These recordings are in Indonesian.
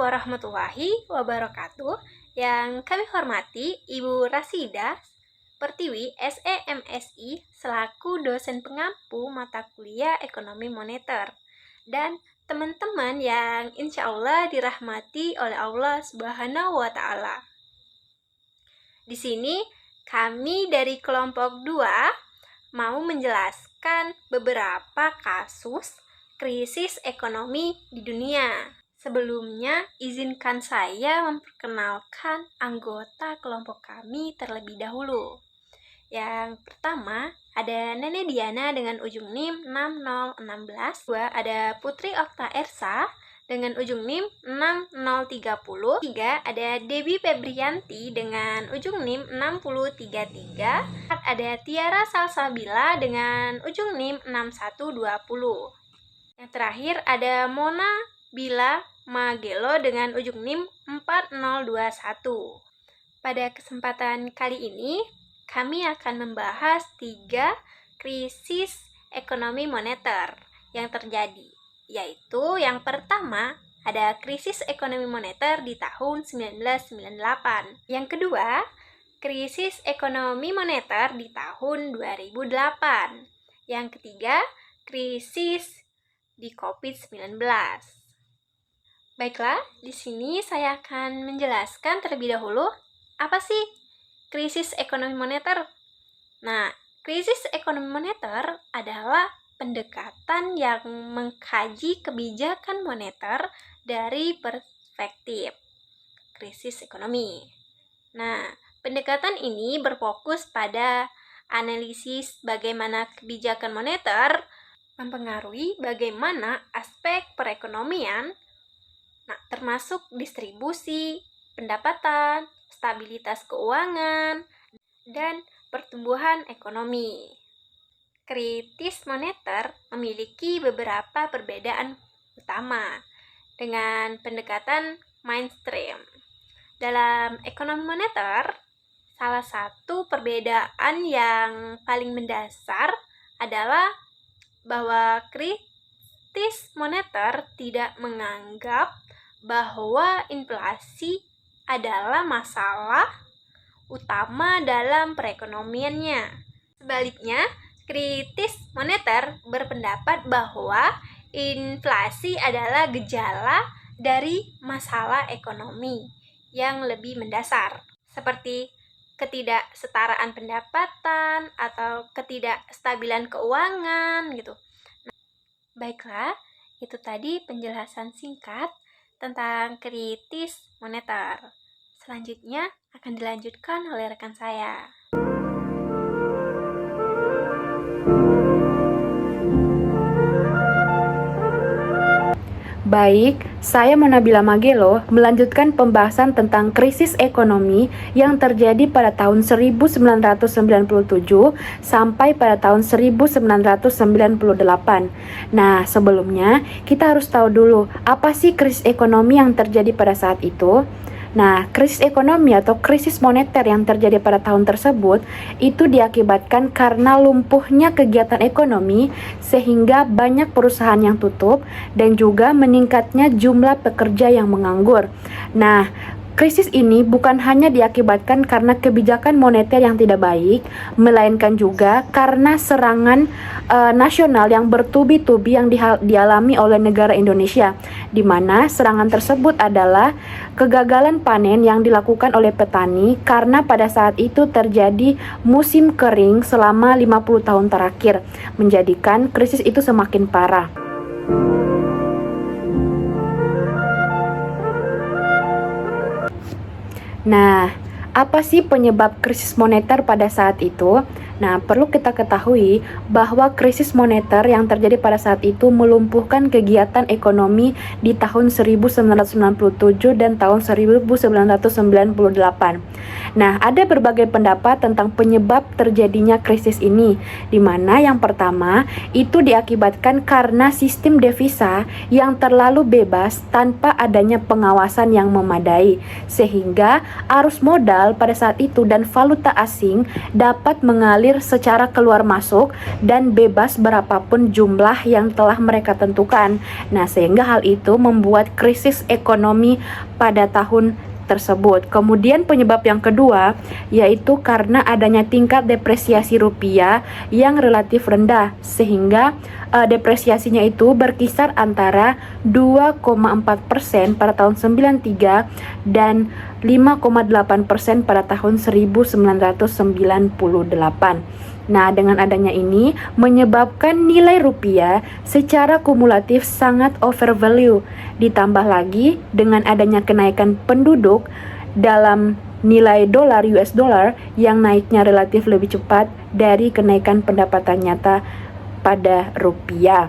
warahmatullahi wabarakatuh. Yang kami hormati Ibu Rasida Pertiwi, SEMSI, selaku dosen pengampu mata kuliah Ekonomi Moneter, dan teman-teman yang insya Allah dirahmati oleh Allah Subhanahu wa Ta'ala. Di sini kami dari kelompok 2 mau menjelaskan beberapa kasus krisis ekonomi di dunia. Sebelumnya, izinkan saya memperkenalkan anggota kelompok kami terlebih dahulu. Yang pertama, ada Nenek Diana dengan ujung NIM 6016. Dua, ada Putri Okta Ersa dengan ujung NIM 6030. Tiga, ada Debbie Febrianti dengan ujung NIM 6033. Empat, ada Tiara Salsabila dengan ujung NIM 6120. Yang terakhir, ada Mona Bila Magelo dengan ujung NIM 4021. Pada kesempatan kali ini, kami akan membahas 3 krisis ekonomi moneter yang terjadi, yaitu yang pertama ada krisis ekonomi moneter di tahun 1998. Yang kedua, krisis ekonomi moneter di tahun 2008. Yang ketiga, krisis di COVID-19. Baiklah, di sini saya akan menjelaskan terlebih dahulu apa sih krisis ekonomi moneter. Nah, krisis ekonomi moneter adalah pendekatan yang mengkaji kebijakan moneter dari perspektif krisis ekonomi. Nah, pendekatan ini berfokus pada analisis bagaimana kebijakan moneter mempengaruhi bagaimana aspek perekonomian, termasuk distribusi, pendapatan, stabilitas keuangan, dan pertumbuhan ekonomi. Krisis moneter memiliki beberapa perbedaan utama dengan pendekatan mainstream. Dalam ekonomi moneter, salah satu perbedaan yang paling mendasar adalah bahwa krisis moneter tidak menganggap bahwa inflasi adalah masalah utama dalam perekonomiannya. Sebaliknya, krisis moneter berpendapat bahwa inflasi adalah gejala dari masalah ekonomi yang lebih mendasar, seperti ketidaksetaraan pendapatan atau ketidakstabilan keuangan gitu. Baiklah, itu tadi penjelasan singkat tentang krisis moneter. Selanjutnya akan dilanjutkan oleh rekan saya. Baik, saya Monabila Magelo melanjutkan pembahasan tentang krisis ekonomi yang terjadi pada tahun 1997 sampai pada tahun 1998. Nah, sebelumnya kita harus tahu dulu apa sih krisis ekonomi yang terjadi pada saat itu. Nah, krisis ekonomi atau krisis moneter yang terjadi pada tahun tersebut itu diakibatkan karena lumpuhnya kegiatan ekonomi sehingga banyak perusahaan yang tutup dan juga meningkatnya jumlah pekerja yang menganggur. Nah, krisis ini bukan hanya diakibatkan karena kebijakan moneter yang tidak baik, melainkan juga karena serangan nasional yang bertubi-tubi yang dialami oleh negara Indonesia, di mana serangan tersebut adalah kegagalan panen yang dilakukan oleh petani karena pada saat itu terjadi musim kering selama 50 tahun terakhir, menjadikan krisis itu semakin parah. Nah, apa sih penyebab krisis moneter pada saat itu? Nah, perlu kita ketahui bahwa krisis moneter yang terjadi pada saat itu melumpuhkan kegiatan ekonomi di tahun 1997 dan tahun 1998. Nah, ada berbagai pendapat tentang penyebab terjadinya krisis ini, di mana yang pertama itu diakibatkan karena sistem devisa yang terlalu bebas tanpa adanya pengawasan yang memadai, sehingga arus modal pada saat itu dan valuta asing dapat mengalir mengalir secara keluar masuk dan bebas berapapun jumlah yang telah mereka tentukan. Nah, sehingga hal itu membuat krisis ekonomi pada tahun tersebut. Kemudian penyebab yang kedua yaitu karena adanya tingkat depresiasi rupiah yang relatif rendah, sehingga depresiasinya itu berkisar antara 2,4% pada tahun 93 dan 5,8% pada tahun 1998. Nah, dengan adanya ini menyebabkan nilai rupiah secara kumulatif sangat overvalue. Ditambah lagi dengan adanya kenaikan penduduk dalam nilai dolar US dollar yang naiknya relatif lebih cepat dari kenaikan pendapatan nyata pada rupiah.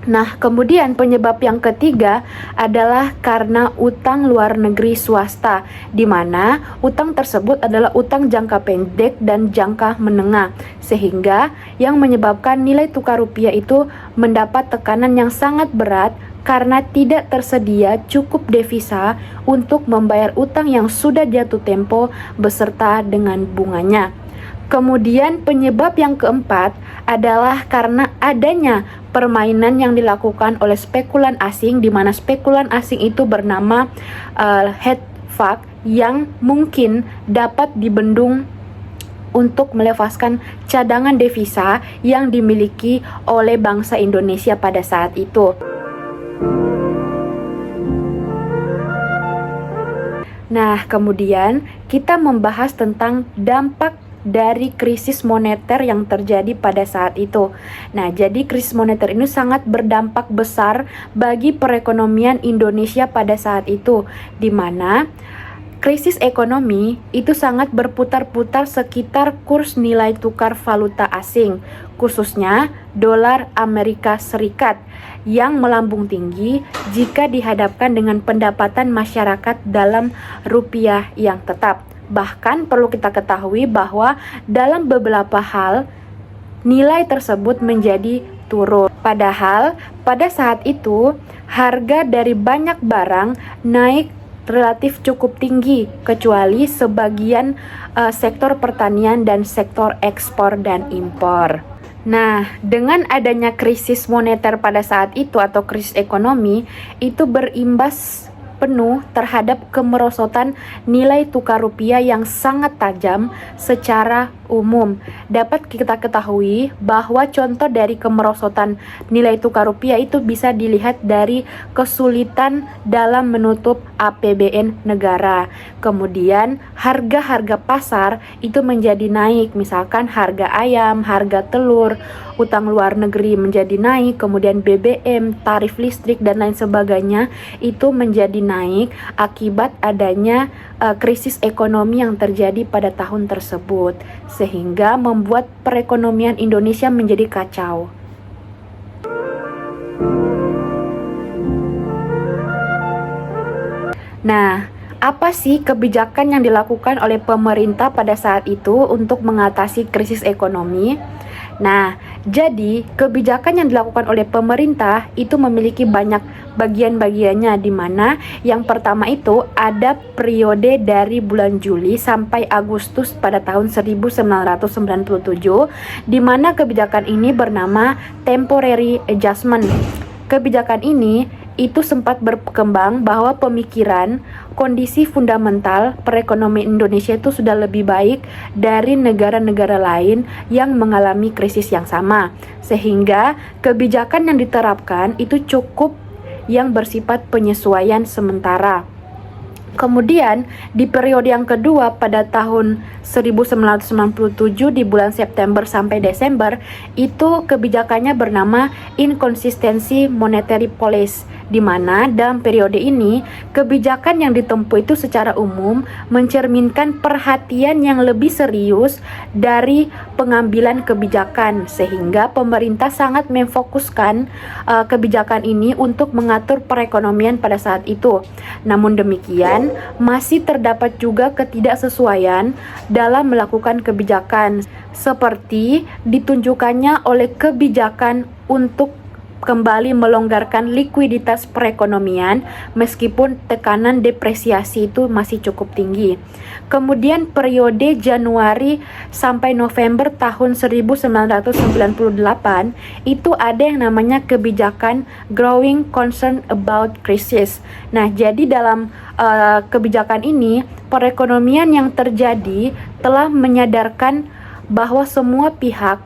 Nah, kemudian penyebab yang ketiga adalah karena utang luar negeri swasta, di mana utang tersebut adalah utang jangka pendek dan jangka menengah, sehingga yang menyebabkan nilai tukar rupiah itu mendapat tekanan yang sangat berat karena tidak tersedia cukup devisa untuk membayar utang yang sudah jatuh tempo beserta dengan bunganya. Kemudian penyebab yang keempat adalah karena adanya permainan yang dilakukan oleh spekulan asing, di mana spekulan asing itu bernama hedge fund yang mungkin dapat dibendung untuk melewaskan cadangan devisa yang dimiliki oleh bangsa Indonesia pada saat itu. Nah, kemudian kita membahas tentang dampak dari krisis moneter yang terjadi pada saat itu. Nah, jadi krisis moneter ini sangat berdampak besar bagi perekonomian Indonesia pada saat itu, di mana krisis ekonomi itu sangat berputar-putar sekitar kurs nilai tukar valuta asing, khususnya dolar Amerika Serikat, yang melambung tinggi jika dihadapkan dengan pendapatan masyarakat dalam rupiah yang tetap. Bahkan perlu kita ketahui bahwa dalam beberapa hal nilai tersebut menjadi turun. Padahal pada saat itu harga dari banyak barang naik relatif cukup tinggi, kecuali sebagian sektor pertanian dan sektor ekspor dan impor. Nah, dengan adanya krisis moneter pada saat itu atau krisis ekonomi, itu berimbas penuh terhadap kemerosotan nilai tukar rupiah yang sangat tajam secara umum. Dapat kita ketahui bahwa contoh dari kemerosotan nilai tukar rupiah itu bisa dilihat dari kesulitan dalam menutup APBN negara. Kemudian harga-harga pasar itu menjadi naik, misalkan harga ayam, harga telur, utang luar negeri menjadi naik, kemudian BBM, tarif listrik dan lain sebagainya itu menjadi naik akibat adanya krisis ekonomi yang terjadi pada tahun tersebut, sehingga membuat perekonomian Indonesia menjadi kacau. Nah, apa sih kebijakan yang dilakukan oleh pemerintah pada saat itu untuk mengatasi krisis ekonomi? Nah, jadi kebijakan yang dilakukan oleh pemerintah itu memiliki banyak bagian-bagiannya, di mana yang pertama itu ada periode dari bulan Juli sampai Agustus pada tahun 1997, di mana kebijakan ini bernama Temporary Adjustment. Kebijakan ini itu sempat berkembang bahwa pemikiran kondisi fundamental perekonomian Indonesia itu sudah lebih baik dari negara-negara lain yang mengalami krisis yang sama, sehingga kebijakan yang diterapkan itu cukup yang bersifat penyesuaian sementara. Kemudian di periode yang kedua pada tahun 1997 di bulan September sampai Desember itu kebijakannya bernama Inconsistency Monetary Policy, di mana dalam periode ini kebijakan yang ditempuh itu secara umum mencerminkan perhatian yang lebih serius dari pengambilan kebijakan, sehingga pemerintah sangat memfokuskan kebijakan ini untuk mengatur perekonomian pada saat itu. Namun demikian, masih terdapat juga ketidaksesuaian dalam melakukan kebijakan, seperti ditunjukkannya oleh kebijakan untuk kembali melonggarkan likuiditas perekonomian meskipun tekanan depresiasi itu masih cukup tinggi. Kemudian periode Januari sampai November tahun 1998 itu ada yang namanya kebijakan Growing Concern About Crisis. Nah, jadi dalam kebijakan ini perekonomian yang terjadi telah menyadarkan bahwa semua pihak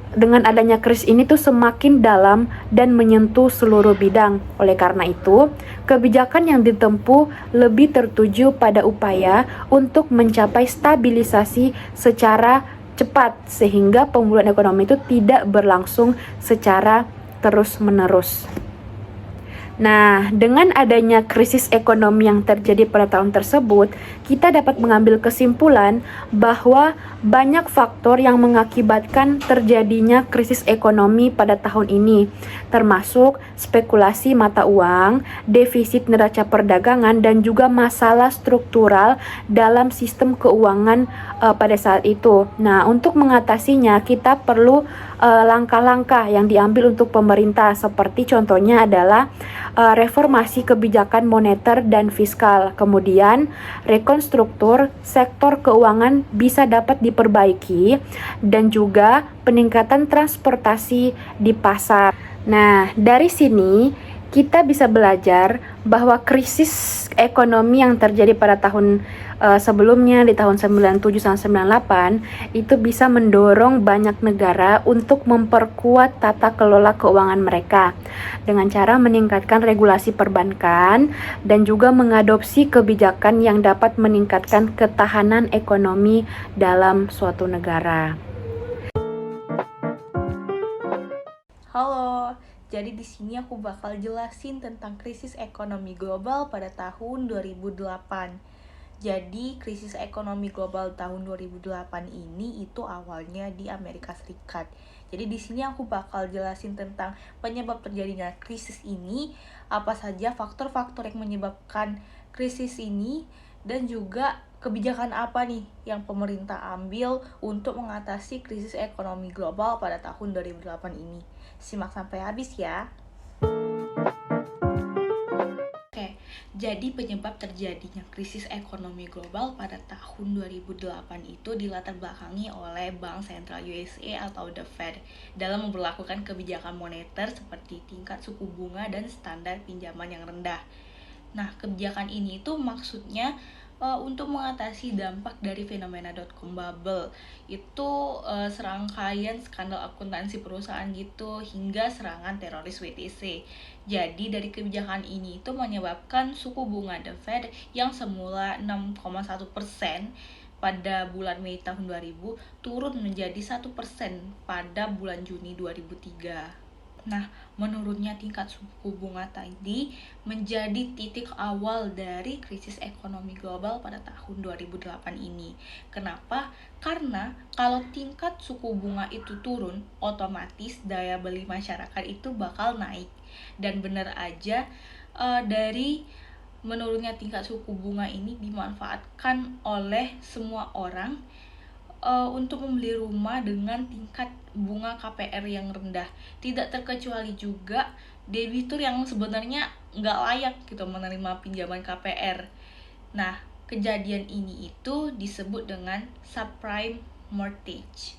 dengan adanya krisis ini tuh semakin dalam dan menyentuh seluruh bidang. Oleh karena itu, kebijakan yang ditempuh lebih tertuju pada upaya untuk mencapai stabilisasi secara cepat sehingga pemulihan ekonomi itu tidak berlangsung secara terus-menerus. Nah, dengan adanya krisis ekonomi yang terjadi pada tahun tersebut, kita dapat mengambil kesimpulan bahwa banyak faktor yang mengakibatkan terjadinya krisis ekonomi pada tahun ini, termasuk spekulasi mata uang, defisit neraca perdagangan, dan juga masalah struktural dalam sistem keuangan pada saat itu. Nah, untuk mengatasinya, kita perlu langkah-langkah yang diambil untuk pemerintah, seperti contohnya adalah reformasi kebijakan moneter dan fiskal. Kemudian, rekonstruktur sektor keuangan bisa dapat diperbaiki dan juga peningkatan transportasi di pasar. Nah, dari sini kita bisa belajar bahwa krisis ekonomi yang terjadi pada tahun sebelumnya di tahun 97 sampai 98 itu bisa mendorong banyak negara untuk memperkuat tata kelola keuangan mereka dengan cara meningkatkan regulasi perbankan dan juga mengadopsi kebijakan yang dapat meningkatkan ketahanan ekonomi dalam suatu negara. Halo, jadi di sini aku bakal jelasin tentang krisis ekonomi global pada tahun 2008. Jadi, krisis ekonomi global tahun 2008 ini itu awalnya di Amerika Serikat. Jadi di sini aku bakal jelasin tentang penyebab terjadinya krisis ini, apa saja faktor-faktor yang menyebabkan krisis ini, dan juga kebijakan apa nih yang pemerintah ambil untuk mengatasi krisis ekonomi global pada tahun 2008 ini. Simak sampai habis ya. Jadi penyebab terjadinya krisis ekonomi global pada tahun 2008 itu dilatar belakangi oleh Bank Sentral USA atau The Fed dalam memberlakukan kebijakan moneter seperti tingkat suku bunga dan standar pinjaman yang rendah. Nah, kebijakan ini itu maksudnya untuk mengatasi dampak dari fenomena .com bubble. Itu serangkaian skandal akuntansi perusahaan gitu hingga serangan teroris WTC. Jadi dari kebijakan ini itu menyebabkan suku bunga The Fed yang semula 6,1% pada bulan Mei tahun 2000 turun menjadi 1% pada bulan Juni 2003. Nah, menurunnya tingkat suku bunga tadi menjadi titik awal dari krisis ekonomi global pada tahun 2008 ini. Kenapa? Karena kalau tingkat suku bunga itu turun, otomatis daya beli masyarakat itu bakal naik. Dan benar aja dari menurunnya tingkat suku bunga ini dimanfaatkan oleh semua orang untuk membeli rumah dengan tingkat bunga KPR yang rendah. Tidak terkecuali juga debitur yang sebenarnya nggak layak gitu menerima pinjaman KPR. Nah, kejadian ini itu disebut dengan subprime mortgage.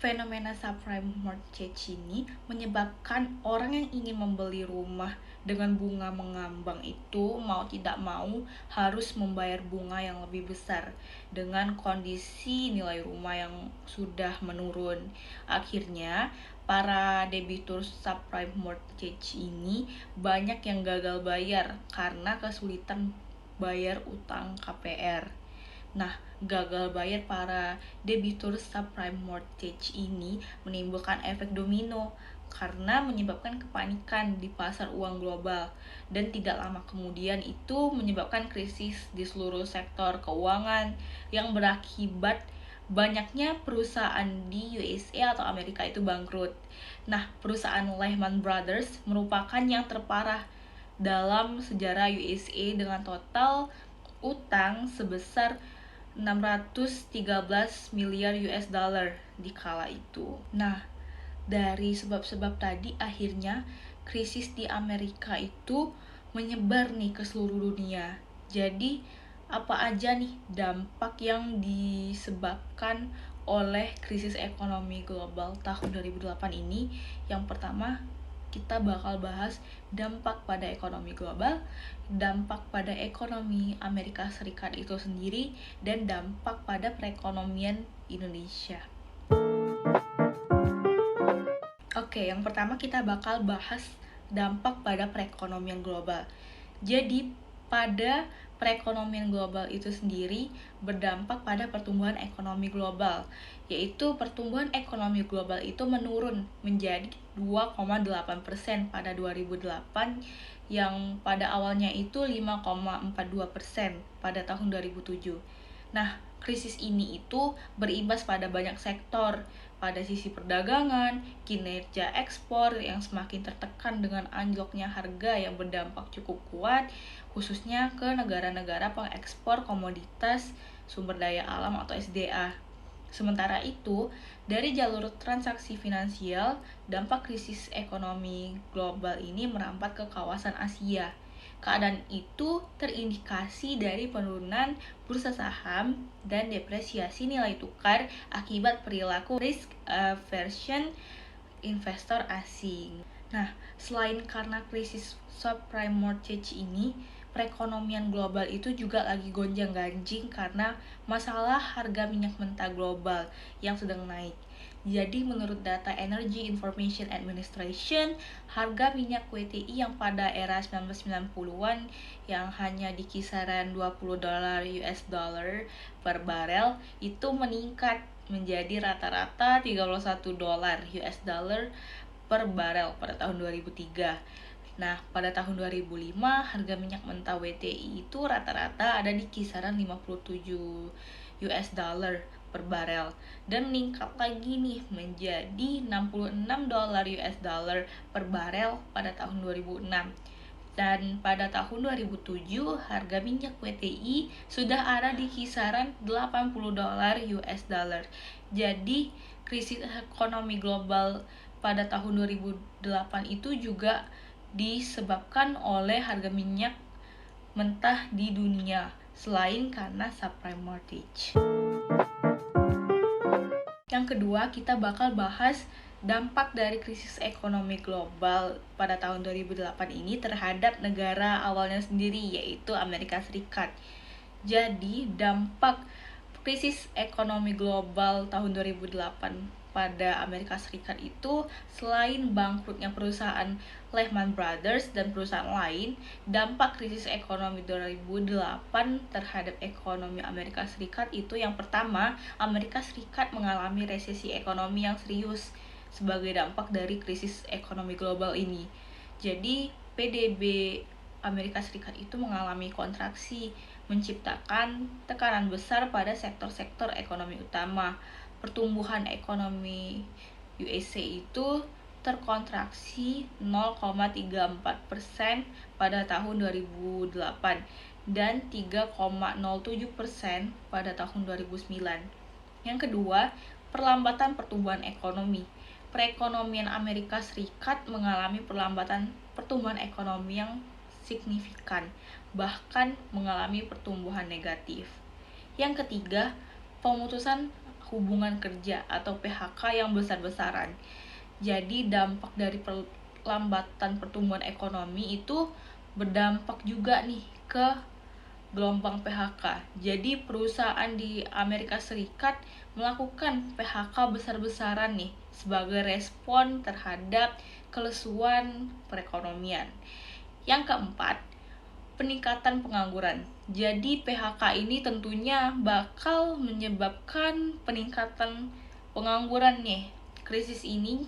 Fenomena subprime mortgage ini menyebabkan orang yang ingin membeli rumah dengan bunga mengambang itu mau tidak mau harus membayar bunga yang lebih besar dengan kondisi nilai rumah yang sudah menurun. Akhirnya, para debitur subprime mortgage ini banyak yang gagal bayar karena kesulitan bayar utang KPR. Nah, gagal bayar para debitur subprime mortgage ini menimbulkan efek domino karena menyebabkan kepanikan di pasar uang global dan tidak lama kemudian itu menyebabkan krisis di seluruh sektor keuangan yang berakibat banyaknya perusahaan di USA atau Amerika itu bangkrut. Nah, perusahaan Lehman Brothers merupakan yang terparah dalam sejarah USA dengan total utang sebesar 613 miliar US dollar di kala itu. Nah, dari sebab-sebab tadi akhirnya krisis di Amerika itu menyebar nih ke seluruh dunia. Jadi apa aja nih dampak yang disebabkan oleh krisis ekonomi global tahun 2008 ini? Yang pertama, kita bakal bahas dampak pada ekonomi global, dampak pada ekonomi Amerika Serikat itu sendiri, dan dampak pada perekonomian Indonesia. Oke, yang pertama kita bakal bahas dampak pada perekonomian global. Jadi, pada perekonomian global itu sendiri berdampak pada pertumbuhan ekonomi global, yaitu pertumbuhan ekonomi global itu menurun menjadi 2,8% pada 2008 yang pada awalnya itu 5,42% pada tahun 2007. Nah, krisis ini itu berimbas pada banyak sektor, pada sisi perdagangan, kinerja ekspor yang semakin tertekan dengan anjloknya harga yang berdampak cukup kuat, khususnya ke negara-negara pengekspor komoditas sumber daya alam atau SDA. Sementara itu, dari jalur transaksi finansial, dampak krisis ekonomi global ini merambat ke kawasan Asia. Keadaan itu terindikasi dari penurunan bursa saham dan depresiasi nilai tukar akibat perilaku risk aversion investor asing. Nah, selain karena krisis subprime mortgage ini, perekonomian global itu juga lagi gonjang-ganjing karena masalah harga minyak mentah global yang sedang naik. Jadi menurut data Energy Information Administration, harga minyak WTI yang pada era 1990-an yang hanya di kisaran $20 US dollar per barel itu meningkat menjadi rata-rata $31 US dollar per barel pada tahun 2003. Nah, pada tahun 2005 harga minyak mentah WTI itu rata-rata ada di kisaran 57 US dollar per barel dan meningkat lagi nih menjadi $66 US dollar per barel pada tahun 2006. Dan pada tahun 2007 harga minyak WTI sudah ada di kisaran $80 US dollar. Jadi krisis ekonomi global pada tahun 2008 itu juga disebabkan oleh harga minyak mentah di dunia selain karena subprime mortgage. Yang kedua, kita bakal bahas dampak dari krisis ekonomi global pada tahun 2008 ini terhadap negara awalnya sendiri, yaitu Amerika Serikat. Jadi, dampak krisis ekonomi global tahun 2008 pada Amerika Serikat itu selain bangkrutnya perusahaan Lehman Brothers dan perusahaan lain, dampak krisis ekonomi 2008 terhadap ekonomi Amerika Serikat itu yang pertama, Amerika Serikat mengalami resesi ekonomi yang serius sebagai dampak dari krisis ekonomi global ini. Jadi, PDB Amerika Serikat itu mengalami kontraksi, menciptakan tekanan besar pada sektor-sektor ekonomi utama. Pertumbuhan ekonomi USA itu terkontraksi 0,34% pada tahun 2008 dan 3,07% pada tahun 2009. Yang kedua, perlambatan pertumbuhan ekonomi. Perekonomian Amerika Serikat mengalami perlambatan pertumbuhan ekonomi yang signifikan, bahkan mengalami pertumbuhan negatif. Yang ketiga, pemutusan hubungan kerja atau PHK yang besar-besaran. Jadi dampak dari perlambatan pertumbuhan ekonomi itu berdampak juga nih ke gelombang PHK. Jadi perusahaan di Amerika Serikat melakukan PHK besar-besaran nih sebagai respon terhadap kelesuan perekonomian. Yang keempat, peningkatan pengangguran. Jadi PHK ini tentunya bakal menyebabkan peningkatan pengangguran nih. Krisis ini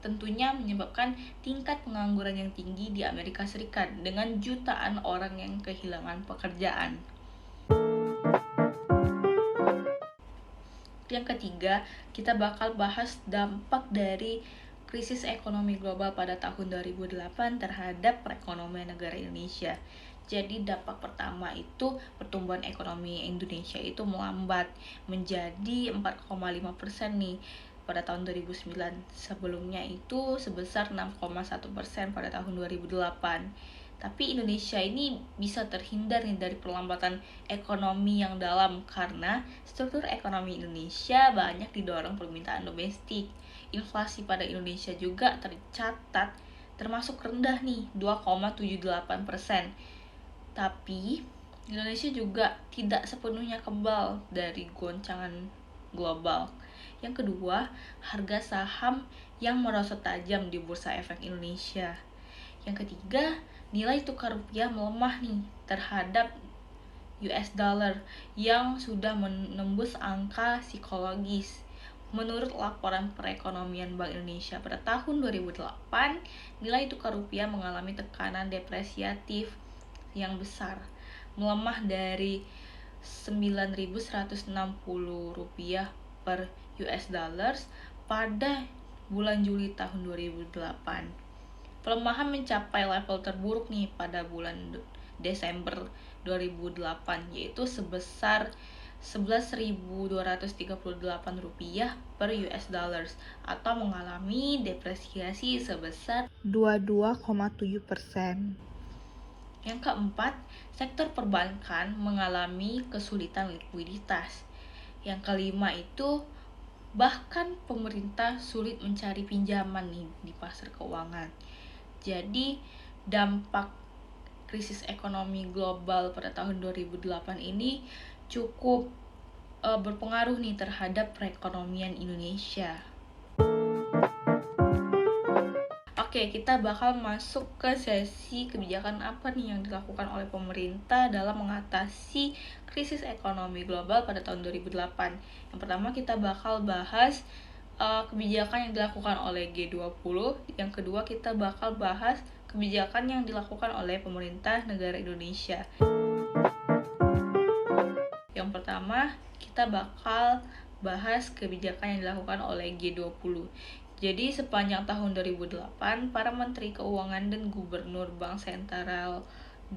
tentunya menyebabkan tingkat pengangguran yang tinggi di Amerika Serikat dengan jutaan orang yang kehilangan pekerjaan. Yang ketiga, kita bakal bahas dampak dari krisis ekonomi global pada tahun 2008 terhadap perekonomian negara Indonesia. Jadi dampak pertama itu pertumbuhan ekonomi Indonesia itu melambat menjadi 4,5% nih pada tahun 2009. Sebelumnya itu sebesar 6,1% pada tahun 2008. Tapi Indonesia ini bisa terhindar nih dari perlambatan ekonomi yang dalam karena struktur ekonomi Indonesia banyak didorong permintaan domestik. Inflasi pada Indonesia juga tercatat termasuk rendah nih, 2,78%. Tapi Indonesia juga tidak sepenuhnya kebal dari goncangan global. Yang kedua, harga saham yang merosot tajam di Bursa Efek Indonesia. Yang ketiga, nilai tukar rupiah melemah nih terhadap US dollar yang sudah menembus angka psikologis. Menurut laporan perekonomian Bank Indonesia pada tahun 2008, nilai tukar rupiah mengalami tekanan depresiatif yang besar, melemah dari 9.160 rupiah per US dollars pada bulan Juli tahun 2008. Pelemahan mencapai level terburuk nih pada bulan Desember 2008, yaitu sebesar 11.238 rupiah per US dollars atau mengalami depresiasi sebesar 22,7%. Yang keempat, sektor perbankan mengalami kesulitan likuiditas. Yang kelima itu, bahkan pemerintah sulit mencari pinjaman nih di pasar keuangan. Jadi, dampak krisis ekonomi global pada tahun 2008 ini cukup berpengaruh nih terhadap perekonomian Indonesia. Oke, kita bakal masuk ke sesi kebijakan apa nih yang dilakukan oleh pemerintah dalam mengatasi krisis ekonomi global pada tahun 2008. Yang pertama kita bakal bahas kebijakan yang dilakukan oleh G20. Yang kedua kita bakal bahas kebijakan yang dilakukan oleh pemerintah negara Indonesia. Yang pertama kita bakal bahas kebijakan yang dilakukan oleh G20. Jadi sepanjang tahun 2008, para Menteri Keuangan dan Gubernur Bank Sentral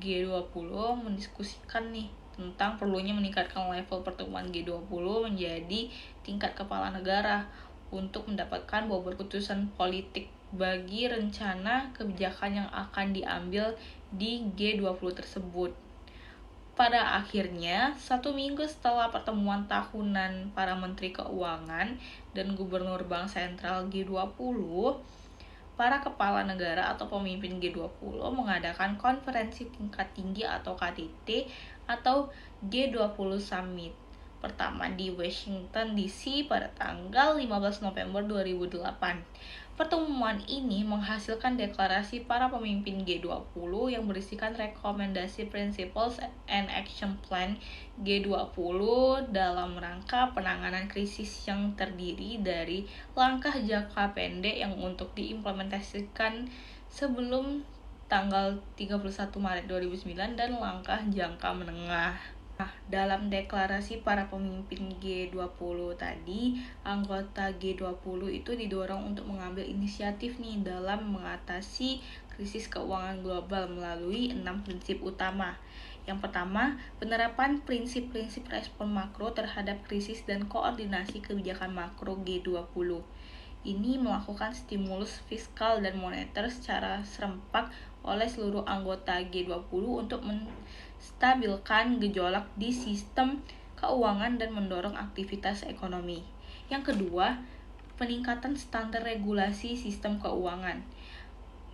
G20 mendiskusikan nih tentang perlunya meningkatkan level pertemuan G20 menjadi tingkat kepala negara untuk mendapatkan bobot keputusan politik bagi rencana kebijakan yang akan diambil di G20 tersebut. Pada akhirnya, 1 minggu setelah pertemuan tahunan para Menteri Keuangan dan Gubernur Bank Sentral G20, para kepala negara atau pemimpin G20 mengadakan konferensi tingkat tinggi atau KTT atau G20 Summit pertama di Washington DC pada tanggal 15 November 2008. Pertemuan ini menghasilkan deklarasi para pemimpin G20 yang berisikan rekomendasi Principles and Action Plan G20 dalam rangka penanganan krisis yang terdiri dari langkah jangka pendek yang untuk diimplementasikan sebelum tanggal 31 Maret 2009 dan langkah jangka menengah. Nah, dalam deklarasi para pemimpin G20 tadi, anggota G20 itu didorong untuk mengambil inisiatif nih dalam mengatasi krisis keuangan global melalui 6 prinsip utama. Yang pertama, penerapan prinsip-prinsip respon makro terhadap krisis dan koordinasi kebijakan makro G20. Ini melakukan stimulus fiskal dan moneter secara serempak oleh seluruh anggota G20 untuk menstabilkan gejolak di sistem keuangan dan mendorong aktivitas ekonomi. Yang kedua, peningkatan standar regulasi sistem keuangan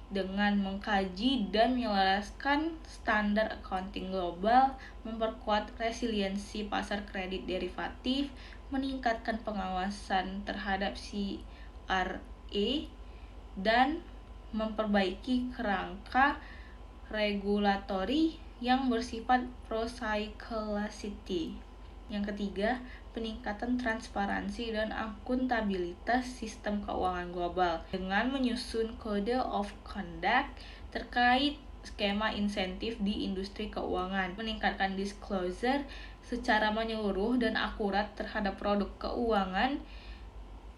dengan mengkaji dan menyelaraskan standar accounting global, memperkuat resiliensi pasar kredit derivatif, meningkatkan pengawasan terhadap CRA, dan memperbaiki kerangka regulatori yang bersifat procyclicity. Yang ketiga, peningkatan transparansi dan akuntabilitas sistem keuangan global dengan menyusun kode of conduct terkait skema insentif di industri keuangan, meningkatkan disclosure secara menyeluruh dan akurat terhadap produk keuangan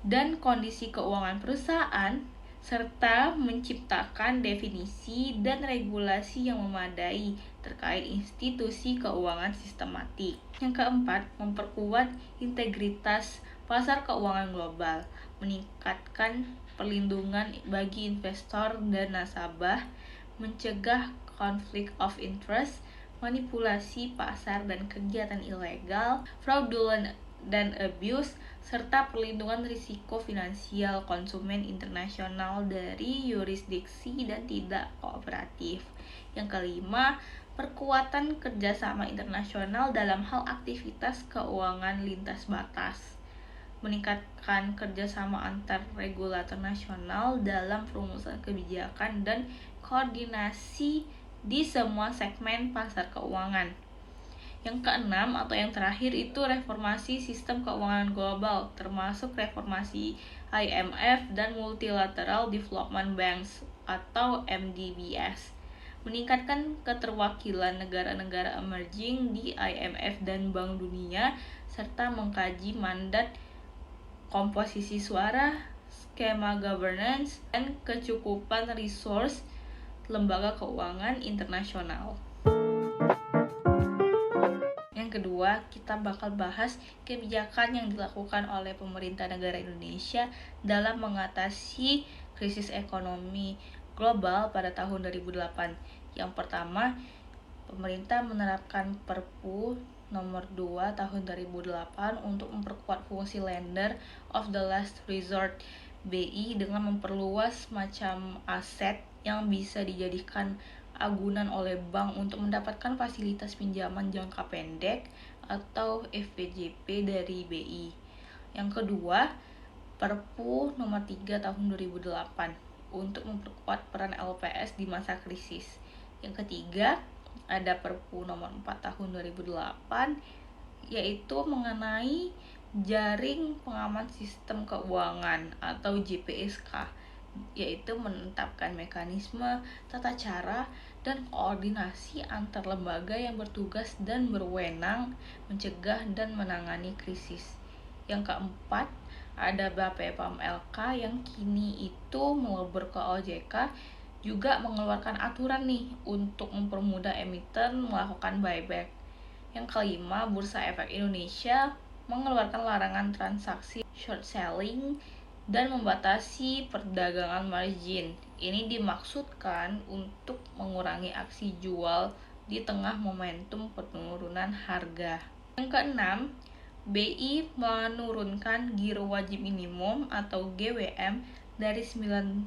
dan kondisi keuangan perusahaan, serta menciptakan definisi dan regulasi yang memadai terkait institusi keuangan sistematik. Yang keempat, memperkuat integritas pasar keuangan global meningkatkan perlindungan bagi investor dan nasabah, mencegah konflik of interest, manipulasi pasar dan kegiatan ilegal, fraudulent dan abuse, serta perlindungan risiko finansial konsumen internasional dari yurisdiksi dan tidak kooperatif. Yang kelima, perkuatan kerjasama internasional dalam hal aktivitas keuangan lintas batas, meningkatkan kerjasama antar regulator nasional dalam perumusan kebijakan dan koordinasi di semua segmen pasar keuangan. Yang keenam atau yang terakhir itu reformasi sistem keuangan global, termasuk reformasi IMF dan Multilateral Development Banks atau MDBS, meningkatkan keterwakilan negara-negara emerging di IMF dan Bank Dunia, serta mengkaji mandat, komposisi suara, skema governance, dan kecukupan resource lembaga keuangan internasional. Yang kedua, kita bakal bahas kebijakan yang dilakukan oleh pemerintah negara Indonesia dalam mengatasi krisis ekonomi global pada tahun 2008. Yang pertama, pemerintah menerapkan Perpu nomor 2 tahun 2008 untuk memperkuat fungsi lender of the last resort BI dengan memperluas macam aset yang bisa dijadikan agunan oleh bank untuk mendapatkan fasilitas pinjaman jangka pendek atau FPJP dari BI. Yang kedua, Perpu nomor 3 tahun 2008 untuk memperkuat peran LPS di masa krisis. Yang ketiga, ada Perpu nomor 4 tahun 2008 yaitu mengenai Jaring Pengaman Sistem Keuangan atau JPSK, yaitu menetapkan mekanisme, tata cara, dan koordinasi antar lembaga yang bertugas dan berwenang mencegah dan menangani krisis. Yang keempat, ada BAPEPAM LK yang kini itu melebur ke OJK, juga mengeluarkan aturan nih untuk mempermudah emiten melakukan buyback. Yang kelima, Bursa Efek Indonesia mengeluarkan larangan transaksi short selling dan membatasi perdagangan margin. Ini dimaksudkan untuk mengurangi aksi jual di tengah momentum penurunan harga. Yang keenam, BI menurunkan giro wajib minimum atau GWM dari 9%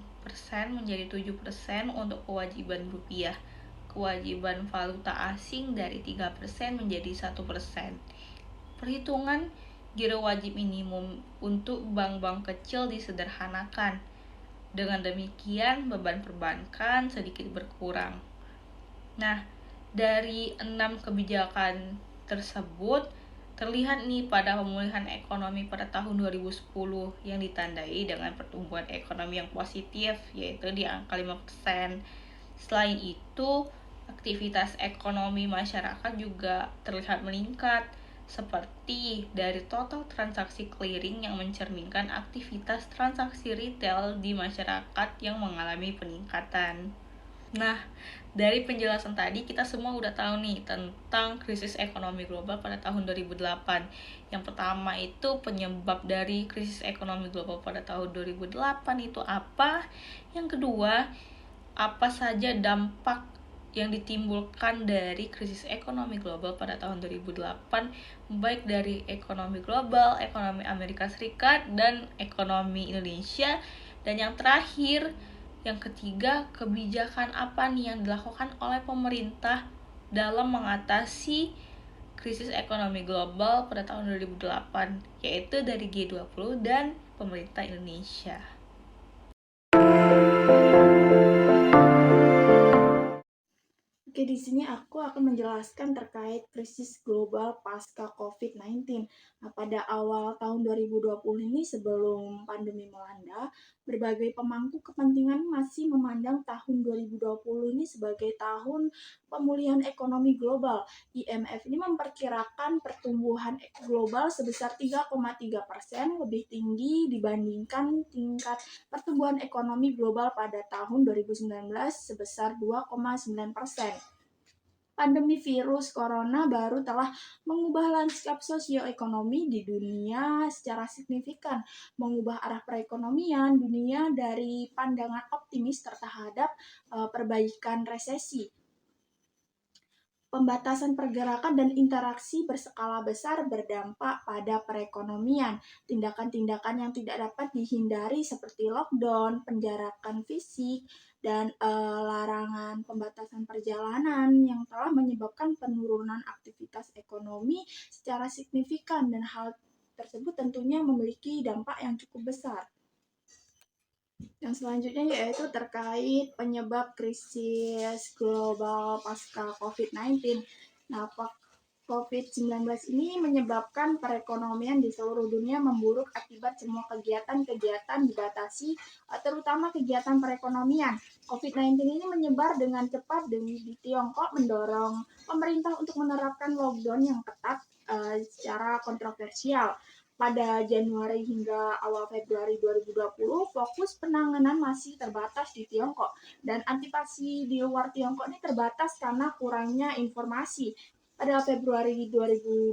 menjadi 7% untuk kewajiban rupiah. Kewajiban valuta asing dari 3% menjadi 1%. Perhitungan giro wajib minimum untuk bank-bank kecil disederhanakan. Dengan demikian, beban perbankan sedikit berkurang. Nah, dari 6 kebijakan tersebut, terlihat nih pada pemulihan ekonomi pada tahun 2010 yang ditandai dengan pertumbuhan ekonomi yang positif, yaitu di angka 5%. Selain itu, aktivitas ekonomi masyarakat juga terlihat meningkat, seperti dari total transaksi clearing yang mencerminkan aktivitas transaksi retail di masyarakat yang mengalami peningkatan. Nah, dari penjelasan tadi kita semua udah tahu nih tentang krisis ekonomi global pada tahun 2008. Yang pertama itu penyebab dari krisis ekonomi global pada tahun 2008 itu apa? Yang kedua, apa saja dampak yang ditimbulkan dari krisis ekonomi global pada tahun 2008, baik dari ekonomi global, ekonomi Amerika Serikat, dan ekonomi Indonesia. Dan yang terakhir, yang ketiga, kebijakan apa nih yang dilakukan oleh pemerintah dalam mengatasi krisis ekonomi global pada tahun 2008, yaitu dari G20 dan pemerintah Indonesia. Oke, di sini aku akan menjelaskan terkait krisis global pasca COVID-19. Nah, pada awal tahun 2020 ini sebelum pandemi melanda, berbagai pemangku kepentingan masih memandang tahun 2020 ini sebagai tahun pemulihan ekonomi global. IMF ini memperkirakan pertumbuhan global sebesar 3,3%, lebih tinggi dibandingkan tingkat pertumbuhan ekonomi global pada tahun 2019 sebesar 2,9%. Pandemi virus corona baru telah mengubah lanskap sosioekonomi di dunia secara signifikan, mengubah arah perekonomian dunia dari pandangan optimis terhadap perbaikan resesi. Pembatasan pergerakan dan interaksi berskala besar berdampak pada perekonomian. Tindakan-tindakan yang tidak dapat dihindari seperti lockdown, penjarakan fisik, dan larangan pembatasan perjalanan yang telah menyebabkan penurunan aktivitas ekonomi secara signifikan, dan hal tersebut tentunya memiliki dampak yang cukup besar. Yang selanjutnya yaitu terkait penyebab krisis global pasca COVID-19. Nah, COVID-19 ini menyebabkan perekonomian di seluruh dunia memburuk akibat semua kegiatan-kegiatan dibatasi, terutama kegiatan perekonomian. COVID-19 ini menyebar dengan cepat di Tiongkok, mendorong pemerintah untuk menerapkan lockdown yang ketat secara kontroversial. Pada Januari hingga awal Februari 2020, fokus penanganan masih terbatas di Tiongkok, dan antisipasi di luar Tiongkok ini terbatas karena kurangnya informasi. Pada Februari 2020,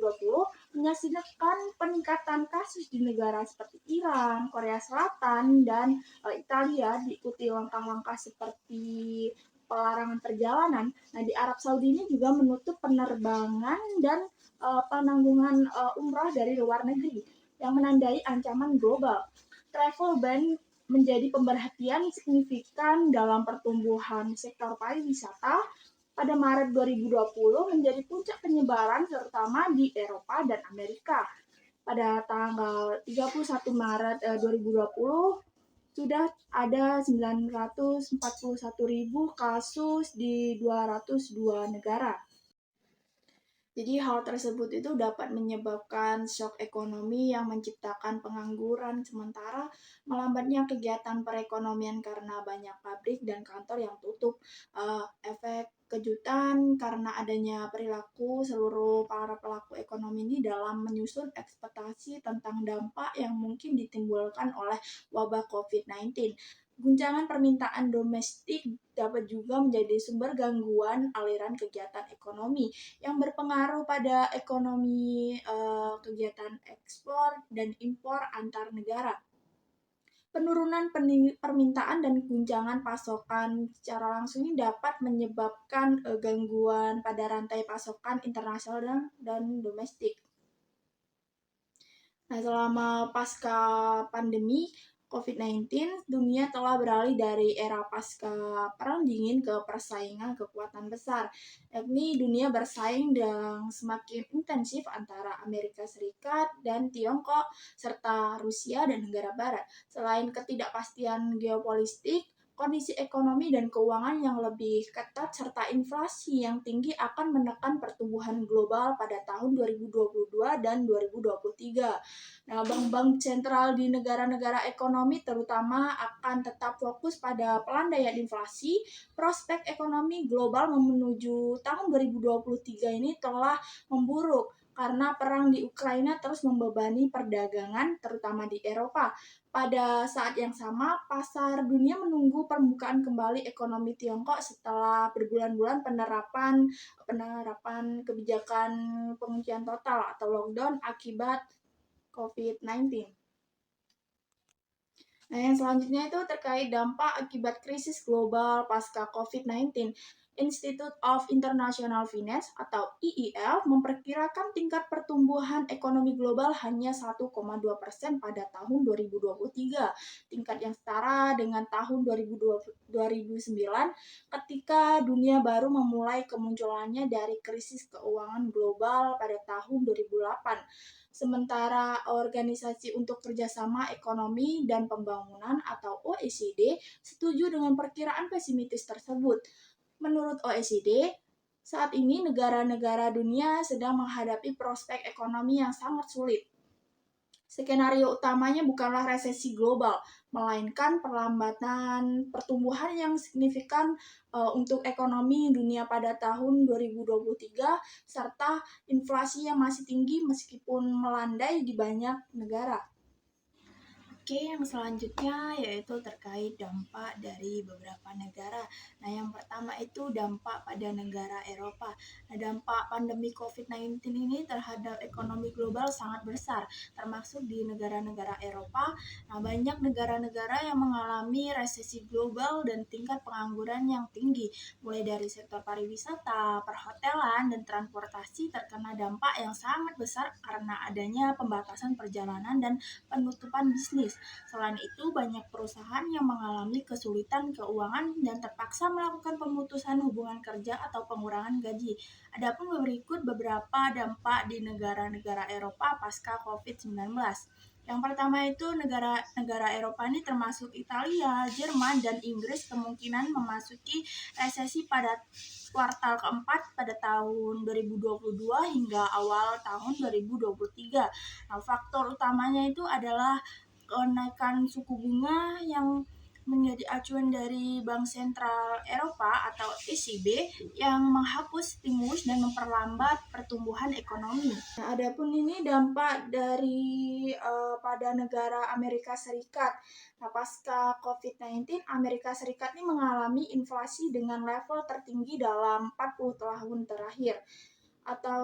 menyaksikan peningkatan kasus di negara seperti Iran, Korea Selatan, dan Italia, diikuti langkah-langkah seperti pelarangan perjalanan. Nah, di Arab Saudi ini juga menutup penerbangan dan penanggungan umrah dari luar negeri, yang menandai ancaman global. Travel ban menjadi pemerhatian signifikan dalam pertumbuhan sektor pariwisata. Pada Maret 2020 menjadi puncak penyebaran terutama di Eropa dan Amerika. Pada tanggal 31 Maret 2020 sudah ada 941.000 kasus di 202 negara. Jadi hal tersebut itu dapat menyebabkan shock ekonomi yang menciptakan pengangguran, sementara melambatnya kegiatan perekonomian karena banyak pabrik dan kantor yang tutup. Efek kejutan karena adanya perilaku seluruh para pelaku ekonomi ini dalam menyusun ekspektasi tentang dampak yang mungkin ditimbulkan oleh wabah COVID-19. Guncangan permintaan domestik dapat juga menjadi sumber gangguan aliran kegiatan ekonomi yang berpengaruh pada ekonomi, kegiatan ekspor dan impor antar negara. Penurunan permintaan dan guncangan pasokan secara langsung ini dapat menyebabkan gangguan pada rantai pasokan internasional dan domestik. Nah, selama pasca pandemi COVID-19, dunia telah beralih dari era pasca Perang Dingin ke persaingan kekuatan besar, yakni dunia bersaing dengan semakin intensif antara Amerika Serikat dan Tiongkok, serta Rusia dan negara Barat. Selain ketidakpastian geopolitik, kondisi ekonomi dan keuangan yang lebih ketat serta inflasi yang tinggi akan menekan pertumbuhan global pada tahun 2022 dan 2023. Nah, bank-bank sentral di negara-negara ekonomi terutama akan tetap fokus pada pelandaian inflasi. Prospek ekonomi global menuju tahun 2023 ini telah memburuk karena perang di Ukraina terus membebani perdagangan terutama di Eropa. Pada saat yang sama, pasar dunia menunggu permukaan kembali ekonomi Tiongkok setelah berbulan-bulan penerapan kebijakan penguncian total atau lockdown akibat COVID-19. Nah, yang selanjutnya itu terkait dampak akibat krisis global pasca COVID-19. Institute of International Finance atau IIF memperkirakan tingkat pertumbuhan ekonomi global hanya 1,2% pada tahun 2023, tingkat yang setara dengan tahun 2009 ketika dunia baru memulai kemunculannya dari krisis keuangan global pada tahun 2008. Sementara Organisasi untuk Kerjasama Ekonomi dan Pembangunan atau OECD setuju dengan perkiraan pesimistis tersebut. Menurut OECD, saat ini negara-negara dunia sedang menghadapi prospek ekonomi yang sangat sulit. Skenario utamanya bukanlah resesi global, melainkan perlambatan pertumbuhan yang signifikan untuk ekonomi dunia pada tahun 2023, serta inflasi yang masih tinggi meskipun melandai di banyak negara. Oke, yang selanjutnya yaitu terkait dampak dari beberapa negara. Nah, yang pertama itu dampak pada negara Eropa. Nah, dampak pandemi COVID-19 ini terhadap ekonomi global sangat besar, termasuk di negara-negara Eropa. Nah, banyak negara-negara yang mengalami resesi global dan tingkat pengangguran yang tinggi, mulai dari sektor pariwisata, perhotelan, dan transportasi terkena dampak yang sangat besar karena adanya pembatasan perjalanan dan penutupan bisnis. Selain itu, banyak perusahaan yang mengalami kesulitan keuangan dan terpaksa melakukan pemutusan hubungan kerja atau pengurangan gaji. Adapun berikut beberapa dampak di negara-negara Eropa pasca COVID-19. Yang pertama itu negara-negara Eropa ini termasuk Italia, Jerman, dan Inggris kemungkinan memasuki resesi pada kuartal keempat pada tahun 2022 hingga awal tahun 2023. Nah, faktor utamanya itu adalah kenaikan suku bunga yang menjadi acuan dari Bank Sentral Eropa atau ECB yang menghapus stimulus dan memperlambat pertumbuhan ekonomi. Nah, adapun ini dampak dari pada negara Amerika Serikat. Nah, pasca COVID-19, Amerika Serikat ini mengalami inflasi dengan level tertinggi dalam 40 tahun terakhir, atau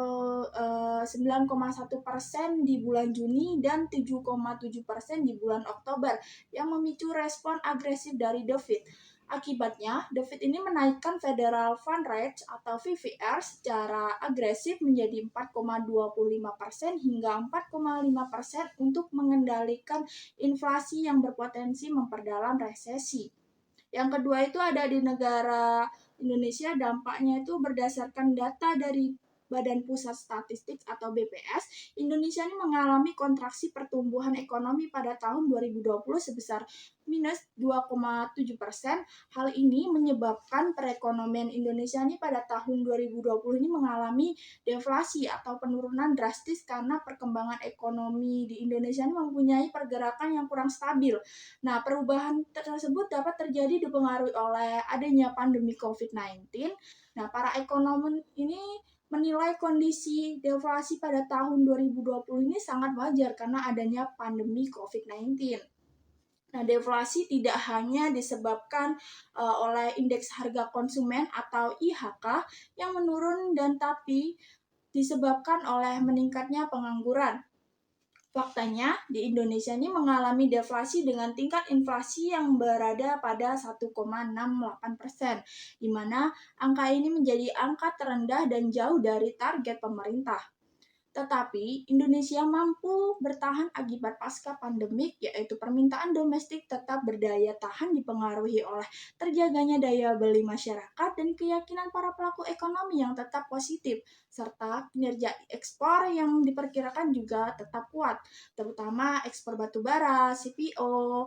9,1% di bulan Juni dan 7,7% di bulan Oktober yang memicu respon agresif dari The Fed. Akibatnya, The Fed ini menaikkan Federal Fund Rate atau FVR secara agresif menjadi 4,25% hingga 4,5% untuk mengendalikan inflasi yang berpotensi memperdalam resesi. Yang kedua itu ada di negara Indonesia, dampaknya itu berdasarkan data dari Badan Pusat Statistik atau BPS, Indonesia ini mengalami kontraksi pertumbuhan ekonomi pada tahun 2020 sebesar minus 2,7%. Hal ini menyebabkan perekonomian Indonesia ini pada tahun 2020 ini mengalami deflasi atau penurunan drastis karena perkembangan ekonomi di Indonesia ini mempunyai pergerakan yang kurang stabil. Nah, perubahan tersebut dapat terjadi dipengaruhi oleh adanya pandemi COVID-19. Nah, para ekonom ini menilai kondisi deflasi pada tahun 2020 ini sangat wajar karena adanya pandemi COVID-19. Nah, deflasi tidak hanya disebabkan oleh indeks harga konsumen atau IHK yang menurun dan tapi disebabkan oleh meningkatnya pengangguran. Faktanya, di Indonesia ini mengalami deflasi dengan tingkat inflasi yang berada pada 1,68%, di mana angka ini menjadi angka terendah dan jauh dari target pemerintah. Tetapi, Indonesia mampu bertahan akibat pasca pandemik, yaitu permintaan domestik tetap berdaya tahan dipengaruhi oleh terjaganya daya beli masyarakat dan keyakinan para pelaku ekonomi yang tetap positif, serta kinerja ekspor yang diperkirakan juga tetap kuat, terutama ekspor batubara, CPO,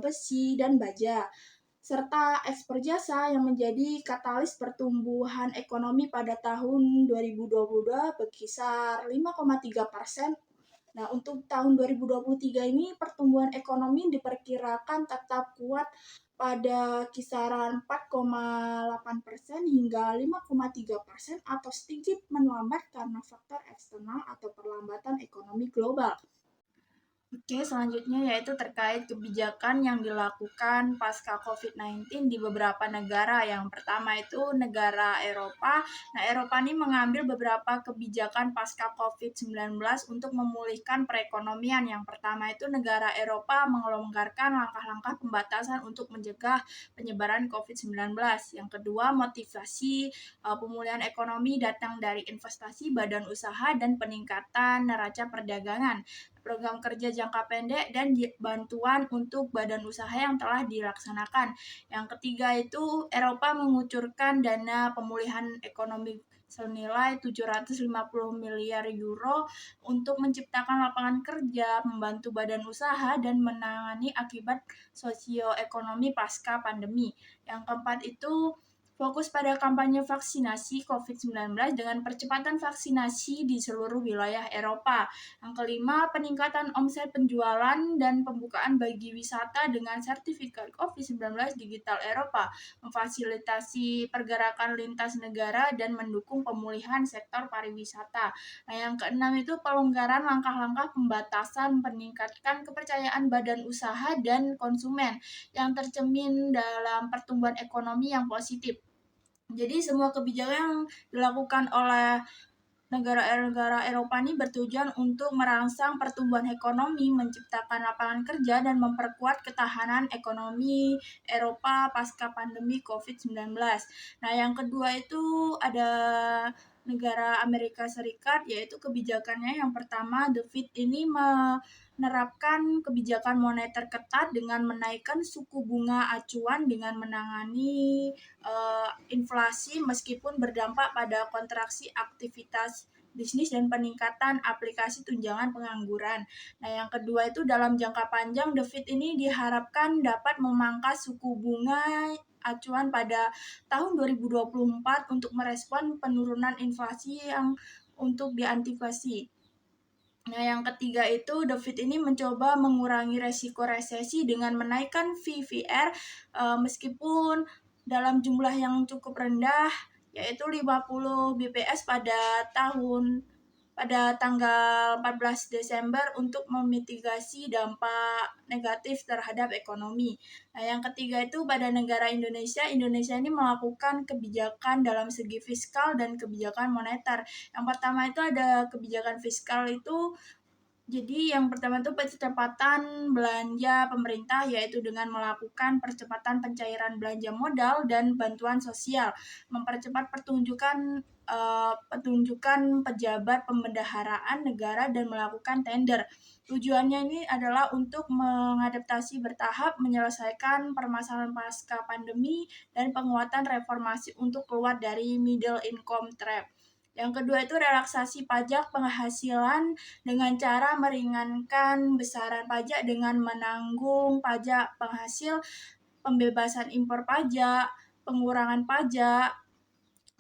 besi, dan baja, serta ekspor jasa yang menjadi katalis pertumbuhan ekonomi pada tahun 2022 berkisar 5,3%. Nah, untuk tahun 2023 ini pertumbuhan ekonomi diperkirakan tetap kuat pada kisaran 4,8% hingga 5,3% atau sedikit melambat karena faktor eksternal atau perlambatan ekonomi global. Oke, selanjutnya yaitu terkait kebijakan yang dilakukan pasca COVID-19 di beberapa negara. Yang pertama itu negara Eropa. Nah, Eropa ini mengambil beberapa kebijakan pasca COVID-19 untuk memulihkan perekonomian. Yang pertama itu negara Eropa melonggarkan langkah-langkah pembatasan untuk mencegah penyebaran COVID-19. Yang kedua, motivasi pemulihan ekonomi datang dari investasi badan usaha dan peningkatan neraca perdagangan, program kerja jangka pendek, dan bantuan untuk badan usaha yang telah dilaksanakan. Yang ketiga itu Eropa mengucurkan dana pemulihan ekonomi senilai 750 miliar euro untuk menciptakan lapangan kerja, membantu badan usaha, dan menangani akibat sosioekonomi pasca pandemi. Yang keempat itu fokus pada kampanye vaksinasi COVID-19 dengan percepatan vaksinasi di seluruh wilayah Eropa. Yang kelima, peningkatan omset penjualan dan pembukaan bagi wisata dengan sertifikat COVID-19 digital Eropa, memfasilitasi pergerakan lintas negara dan mendukung pemulihan sektor pariwisata. Nah, yang keenam itu pelonggaran langkah-langkah pembatasan meningkatkan kepercayaan badan usaha dan konsumen yang tercermin dalam pertumbuhan ekonomi yang positif. Jadi semua kebijakan yang dilakukan oleh negara-negara Eropa ini bertujuan untuk merangsang pertumbuhan ekonomi, menciptakan lapangan kerja, dan memperkuat ketahanan ekonomi Eropa pasca pandemi COVID-19. Nah, yang kedua itu ada negara Amerika Serikat, yaitu kebijakannya yang pertama, The Fed ini menerapkan kebijakan moneter ketat dengan menaikkan suku bunga acuan dengan menangani inflasi meskipun berdampak pada kontraksi aktivitas bisnis dan peningkatan aplikasi tunjangan pengangguran. Nah, yang kedua itu dalam jangka panjang, The Fed ini diharapkan dapat memangkas suku bunga acuan pada tahun 2024 untuk merespon penurunan inflasi yang untuk diantisipasi. Nah, yang ketiga itu The Fed ini mencoba mengurangi resiko resesi dengan menaikkan VVR meskipun dalam jumlah yang cukup rendah, yaitu 50 BPS pada tanggal 14 Desember untuk memitigasi dampak negatif terhadap ekonomi. Nah, yang ketiga itu pada negara Indonesia ini melakukan kebijakan dalam segi fiskal dan kebijakan moneter. Yang pertama itu ada kebijakan fiskal itu, jadi yang pertama itu percepatan belanja pemerintah, yaitu dengan melakukan percepatan pencairan belanja modal dan bantuan sosial, mempercepat petunjukan pejabat pembendaharaan negara dan melakukan tender. Tujuannya ini adalah untuk mengadaptasi bertahap, menyelesaikan permasalahan pasca pandemi, dan penguatan reformasi untuk keluar dari middle income trap. Yang kedua itu relaksasi pajak penghasilan dengan cara meringankan besaran pajak dengan menanggung pajak penghasil, pembebasan impor pajak, pengurangan pajak,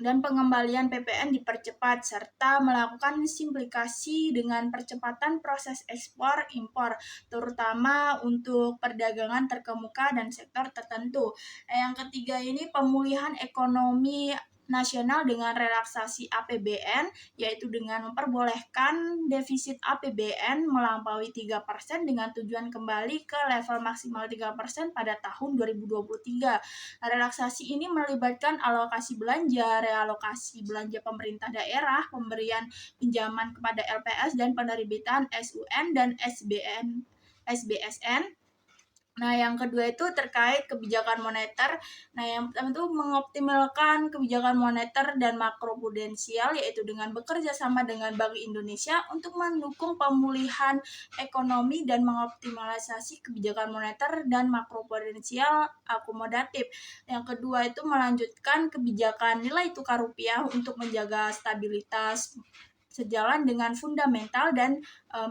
dan pengembalian PPN dipercepat, serta melakukan simplifikasi dengan percepatan proses ekspor impor, terutama untuk perdagangan terkemuka dan sektor tertentu. Yang ketiga ini pemulihan ekonomi nasional dengan relaksasi APBN, yaitu dengan memperbolehkan defisit APBN melampaui 3% dengan tujuan kembali ke level maksimal 3% pada tahun 2023. Relaksasi ini melibatkan alokasi belanja, realokasi belanja pemerintah daerah, pemberian pinjaman kepada LPS, dan penerbitan SUN dan SBSN. Nah, yang kedua itu terkait kebijakan moneter. Nah, yang pertama itu mengoptimalkan kebijakan moneter dan makroprudensial, yaitu dengan bekerja sama dengan Bank Indonesia untuk mendukung pemulihan ekonomi dan mengoptimalisasi kebijakan moneter dan makroprudensial akomodatif. Yang kedua itu melanjutkan kebijakan nilai tukar rupiah untuk menjaga stabilitas sejalan dengan fundamental dan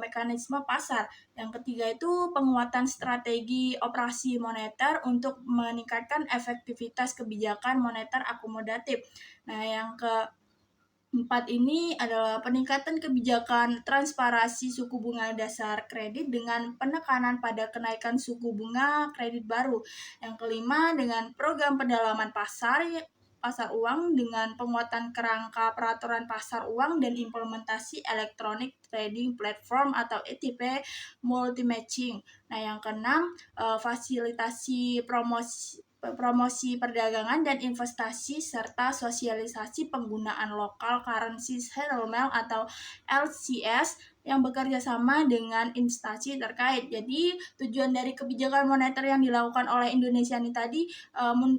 mekanisme pasar. Yang ketiga itu penguatan strategi operasi moneter untuk meningkatkan efektivitas kebijakan moneter akomodatif. Nah, yang keempat ini adalah peningkatan kebijakan transparansi suku bunga dasar kredit dengan penekanan pada kenaikan suku bunga kredit baru. Yang kelima dengan program pendalaman pasar uang dengan penguatan kerangka peraturan pasar uang dan implementasi Electronic Trading Platform atau ETP multi-matching. Nah, yang keenam, fasilitasi promosi perdagangan dan investasi serta sosialisasi penggunaan local currency settlement atau LCS yang bekerja sama dengan instansi terkait. Jadi tujuan dari kebijakan moneter yang dilakukan oleh Indonesia ini tadi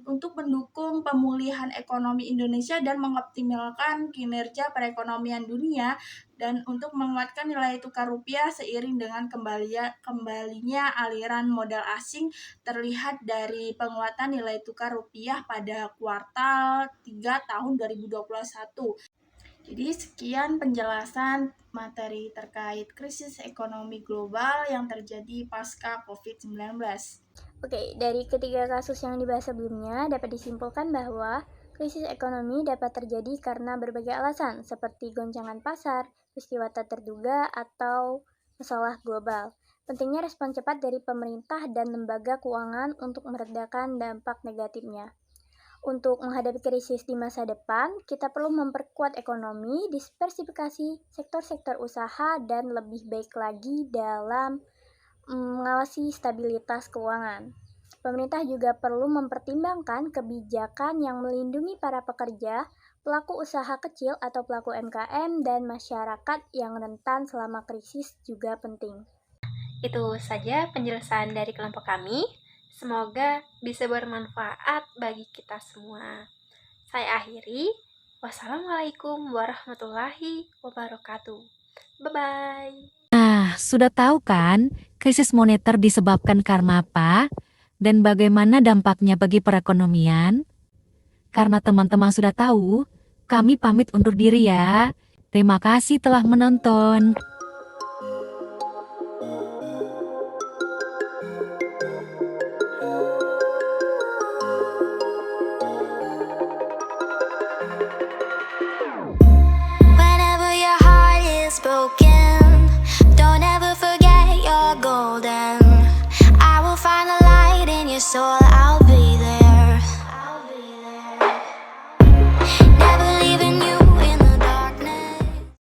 untuk mendukung pemulihan ekonomi Indonesia dan mengoptimalkan kinerja perekonomian dunia dan untuk menguatkan nilai tukar rupiah seiring dengan kembalinya aliran modal asing terlihat dari penguatan nilai tukar rupiah pada kuartal 3 tahun 2021. Jadi sekian penjelasan materi terkait krisis ekonomi global yang terjadi pasca COVID-19. Oke, dari ketiga kasus yang dibahas sebelumnya dapat disimpulkan bahwa Krisis ekonomi dapat terjadi karena berbagai alasan, seperti goncangan pasar, peristiwa tak terduga, atau masalah global. Pentingnya respon cepat dari pemerintah dan lembaga keuangan untuk meredakan dampak negatifnya. Untuk menghadapi krisis di masa depan, kita perlu memperkuat ekonomi, diversifikasi sektor-sektor usaha, dan lebih baik lagi dalam mengawasi stabilitas keuangan. Pemerintah juga perlu mempertimbangkan kebijakan yang melindungi para pekerja, pelaku usaha kecil atau pelaku UMKM, dan masyarakat yang rentan selama krisis juga penting. Itu saja penjelasan dari kelompok kami. Semoga bisa bermanfaat bagi kita semua. Saya akhiri. Wassalamualaikum warahmatullahi wabarakatuh. Bye-bye. Nah, sudah tahu kan krisis moneter disebabkan karena apa? Dan bagaimana dampaknya bagi perekonomian? Karena teman-teman sudah tahu, kami pamit undur diri ya. Terima kasih telah menonton. Whenever your heart is broken, don't ever forget you're golden. I will find a light in your soul.